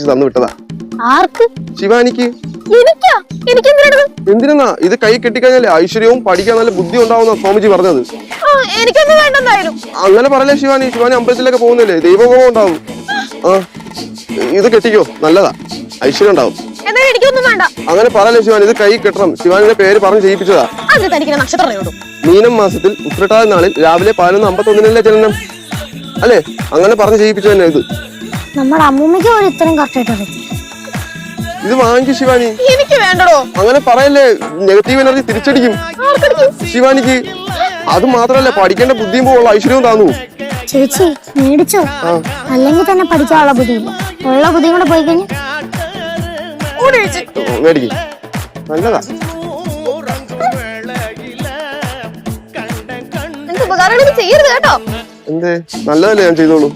തന്നു വിട്ടതാ. ആർക്ക്? ശിവാനിക്ക്. എന്തിനാ? ഇത് കൈ കെട്ടിക്കഴിഞ്ഞാലേ ഐശ്വര്യവും പഠിക്കാൻ നല്ല ബുദ്ധി ഉണ്ടാവുന്ന സ്വാമിജി പറഞ്ഞത്. അങ്ങനെ പറയല്ലേ ശിവാനി. ശിവാനി അമ്പലത്തിലൊക്കെ പോകുന്നില്ലേ, ദൈവകോപം ഉണ്ടാവും. ആ ഇത് കെട്ടിക്കോ, നല്ലതാ, ഐശ്വര്യം ഉണ്ടാവും. അങ്ങനെ പറയല്ലേ ശിവാനി, ഇത് കൈ കെട്ടണം. ശിവാനിയുടെ പേര് പറഞ്ഞ് ചെയ്യിപ്പിച്ചതാ. മീനം മാസത്തിൽ ഉത്രട്ടാതി നാളിൽ രാവിലെ 11:51 ജനനം അല്ലേ? അങ്ങനെ പറഞ്ഞ് ചെയ്യിപ്പിച്ചു തന്നെ ഇത്. നമ്മുടെ അമ്മൂമ്മയ്ക്ക് ഒരു ഇത്രയും കറക്റ്റായിട്ട് ഇത് വാങ്ങിക്കും ശിവാനി. എനിക്ക് വേണ്ടടോ. അങ്ങനെ പറയല്ലേ, നെഗറ്റീവ് എനർജി തിരിച്ചടിക്കും ശിവാനിക്ക്. അത് മാത്രല്ല, പഠിക്കേണ്ട ബുദ്ധിയും പോലുള്ള ഐശ്വര്യവും താന്നു. ചേച്ചി മേടിച്ചോ? അല്ലെങ്കിൽ തന്നെ പഠിക്കാനുള്ള ബുദ്ധിയില്ല, ഉള്ള ബുദ്ധി കൂടെ പോയി കഴിഞ്ഞാൽ മേടിക്കും. നല്ലതാ. ഉപകാരം ചെയ്യരുത് കേട്ടോ. എന്തേ? നല്ലതല്ലേ ഞാൻ ചെയ്തോളൂ.